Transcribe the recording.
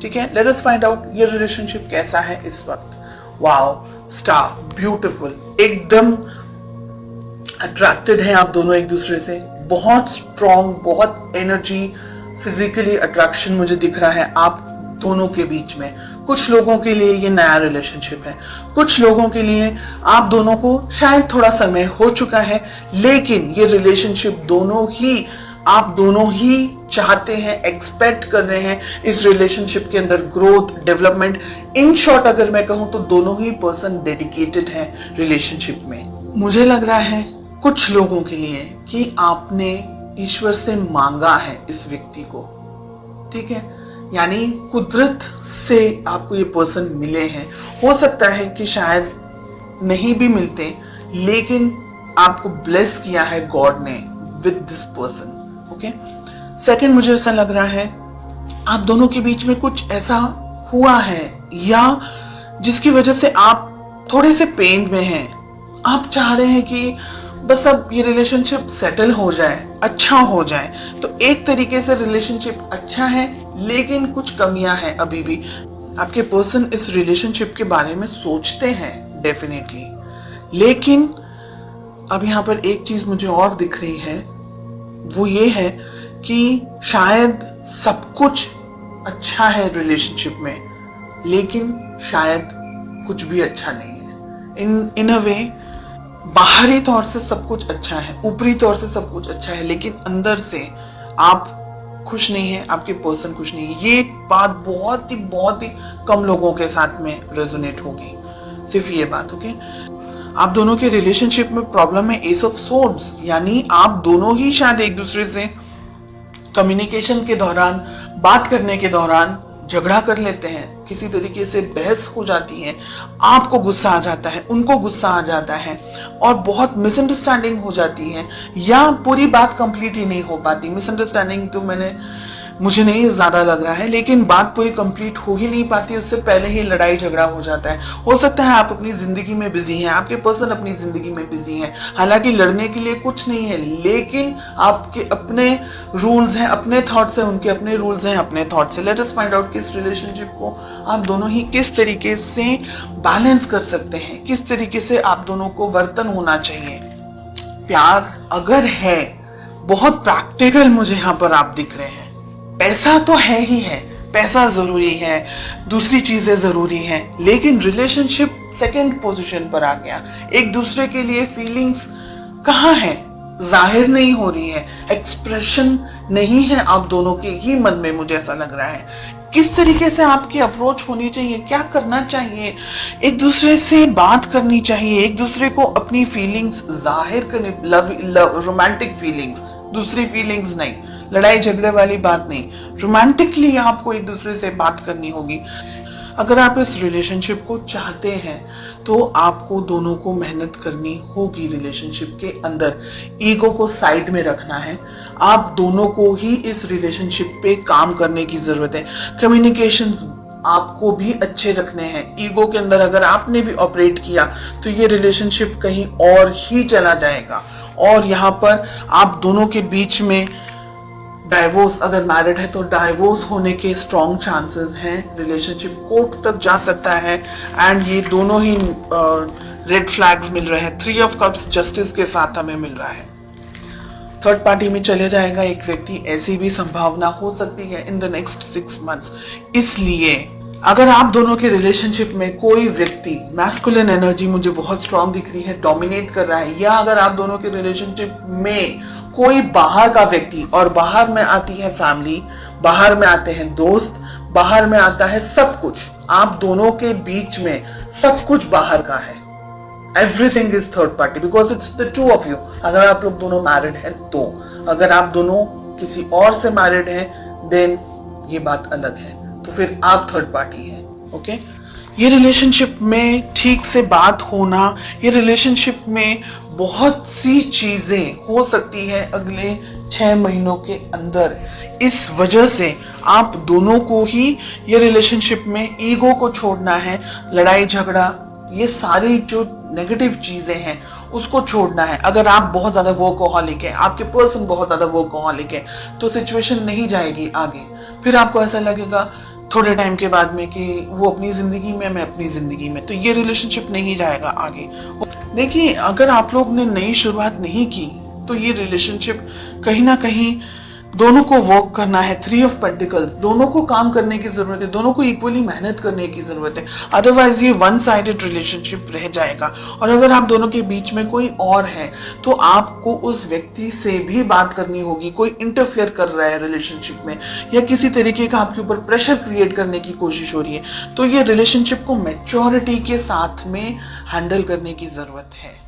ठीक है, let us find out ये रिलेशनशिप कैसा है इस वक्त। वाओ, स्टार, ब्यूटीफुल, एकदम अट्रैक्टेड हैं आप दोनों एक दूसरे से, बहुत स्ट्रॉन्ग, बहुत एनर्जी, फिजिकली अट्रैक्शन मुझे दिख रहा है आप दोनों के बीच में। कुछ लोगों के लिए ये नया रिलेशनशिप है, कुछ लोगों के लिए आप दोनों को शायद थोड़ा समय हो चुका है, लेकिन ये रिलेशनशिप आप दोनों ही चाहते हैं, एक्सपेक्ट कर रहे हैं इस रिलेशनशिप के अंदर ग्रोथ, डेवलपमेंट। इन शॉर्ट अगर मैं कहूं तो दोनों ही पर्सन डेडिकेटेड हैं रिलेशनशिप में। मुझे लग रहा है कुछ लोगों के लिए कि आपने ईश्वर से मांगा है इस व्यक्ति को, ठीक है, यानी कुदरत से आपको ये पर्सन मिले हैं। हो सकता है कि शायद नहीं भी मिलते, लेकिन आपको ब्लेस किया है गॉड ने with this person. Okay, second, मुझे ऐसा लग रहा है आप दोनों के बीच में कुछ ऐसा हुआ है या जिसकी वजह से आप थोड़े से पेन में हैं। आप चाह रहे हैं कि बस अब ये रिलेशनशिप सेटल हो जाए, अच्छा हो जाए। तो एक तरीके से रिलेशनशिप अच्छा है, लेकिन कुछ कमियां हैं अभी भी। आपके पर्सन इस रिलेशनशिप के बारे में सोचते हैं डेफिनेटली, लेकिन अब यहाँ पर एक चीज मुझे और दिख रही है, वो ये है कि शायद सब कुछ अच्छा है रिलेशनशिप में, लेकिन शायद कुछ भी अच्छा नहीं है। इन अ वे, बाहरी तौर से सब कुछ अच्छा है, ऊपरी तौर से सब कुछ अच्छा है, लेकिन अंदर से आप खुश नहीं है, आपके पर्सन खुश नहीं है। ये बात बहुत ही कम लोगों के साथ में रेजोनेट होगी, सिर्फ ये बात। ओके, आप दोनों के रिलेशनशिप में प्रॉब्लम है एस ऑफ सोर्ड्स, यानी आप दोनों ही शायद एक दूसरे से कम्युनिकेशन के दौरान, बात करने के दौरान झगड़ा कर लेते हैं, किसी तरीके से बहस हो जाती है, आपको गुस्सा आ जाता है, उनको गुस्सा आ जाता है, और बहुत मिसअंडरस्टैंडिंग हो जाती है, या पूरी बात कंप्लीट ही नहीं हो पाती। मिसअंडरस्टैंडिंग तो मुझे नहीं ज्यादा लग रहा है, लेकिन बात पूरी कंप्लीट हो ही नहीं पाती, उससे पहले ही लड़ाई झगड़ा हो जाता है। हो सकता है आप अपनी जिंदगी में बिजी हैं, आपके पर्सन अपनी जिंदगी में बिजी हैं, हालांकि लड़ने के लिए कुछ नहीं है, लेकिन आपके अपने रूल्स हैं, अपने थॉट्स हैं, उनके अपने रूल्स हैं, अपने थॉट्स हैं। लेट अस फाइंड आउट कि इस रिलेशनशिप को आप दोनों ही किस तरीके से बैलेंस कर सकते हैं, किस तरीके से आप दोनों को वर्तन होना चाहिए। प्यार अगर है, बहुत प्रैक्टिकल मुझे यहाँ पर आप दिख रहे हैं। पैसा तो है ही है, पैसा जरूरी है, दूसरी चीजें जरूरी हैं, लेकिन रिलेशनशिप सेकंड पोजीशन पर आ गया। एक दूसरे के लिए फीलिंग्स कहाँ है, जाहिर नहीं हो रही है, एक्सप्रेशन नहीं है आप दोनों के ही मन में, मुझे ऐसा लग रहा है। किस तरीके से आपकी अप्रोच होनी चाहिए, क्या करना चाहिए, एक दूसरे से बात करनी चाहिए, एक दूसरे को अपनी फीलिंग्स जाहिर करनी, रोमांटिक फीलिंग्स, दूसरी फीलिंग्स नहीं, लड़ाई झगड़े वाली बात नहीं, रोमांटिकली आपको एक दूसरे से बात करनी होगी। अगर आप इस रिलेशनशिप को चाहते हैं तो आपको दोनों को मेहनत करनी होगी रिलेशनशिप के अंदर। ईगो को साइड में रखना है, आप दोनों को ही इस रिलेशनशिप पे काम करने की जरूरत है। कम्युनिकेशंस आपको भी अच्छे रखने हैं। ईगो के अंदर अगर आपने भी ऑपरेट किया तो ये रिलेशनशिप कहीं और ही चला जाएगा, और यहाँ पर आप दोनों के बीच में डाइवोर्स, अगर मैरिड है तो डाइवोर्स होने के स्ट्रॉन्ग चांसेस हैं, रिलेशनशिप कोर्ट तक जा सकता है। एंड ये दोनों ही रेड फ्लैग्स मिल रहे हैं, 3 ऑफ कप्स जस्टिस के साथ हमें मिल रहा है। थर्ड पार्टी में चले जाएगा एक व्यक्ति, ऐसी भी संभावना हो सकती है इन द नेक्स्ट 6 मंथ्स। इसलिए अगर आप दोनों के रिलेशनशिप में कोई व्यक्ति, मैस्कुलिन एनर्जी मुझे बहुत स्ट्रॉन्ग दिख रही है, डोमिनेट कर रहा है, या अगर आप दोनों के रिलेशनशिप में कोई बाहर का व्यक्ति, और बाहर में आती है फैमिली, बाहर में आते हैं दोस्त, बाहर में आता है सब कुछ, आप दोनों के बीच में सब कुछ बाहर का है, everything is third party because it's the two of you. अगर आप लोग दोनों मैरिड हैं तो, अगर आप दोनों किसी और से मैरिड हैं देन ये बात अलग है, तो फिर आप थर्ड पार्टी हैं। ओके, ये रिलेशनशिप में ठीक से बात होना, ये रिलेशनशिप में बहुत सी चीजें हो सकती है अगले 6 महीनों के अंदर। इस वजह से आप दोनों को ही ये रिलेशनशिप में ईगो को छोड़ना है, लड़ाई झगड़ा, ये सारी जो नेगेटिव चीजें हैं उसको छोड़ना है। अगर आप बहुत ज्यादा वर्कहॉलिक है, आपके पर्सन बहुत ज्यादा वर्कहॉलिक है, तो सिचुएशन नहीं जाएगी आगे। फिर आपको ऐसा लगेगा थोड़े टाइम के बाद में कि वो अपनी जिंदगी में, मैं अपनी जिंदगी में, तो ये रिलेशनशिप नहीं जाएगा आगे। देखिए, अगर आप लोग ने नई शुरुआत नहीं की तो ये रिलेशनशिप कहीं ना कहीं दोनों को वर्क करना है। 3 ऑफ पेंटिकल्स, दोनों को काम करने की जरूरत है, दोनों को इक्वली मेहनत करने की जरूरत है, अदरवाइज ये वन साइडेड रिलेशनशिप रह जाएगा। और अगर आप दोनों के बीच में कोई और है तो आपको उस व्यक्ति से भी बात करनी होगी। कोई इंटरफेयर कर रहा है रिलेशनशिप में या किसी तरीके का आपके ऊपर प्रेशर क्रिएट करने की कोशिश हो रही है, तो ये रिलेशनशिप को मैच्योरिटी के साथ में हैंडल करने की जरूरत है।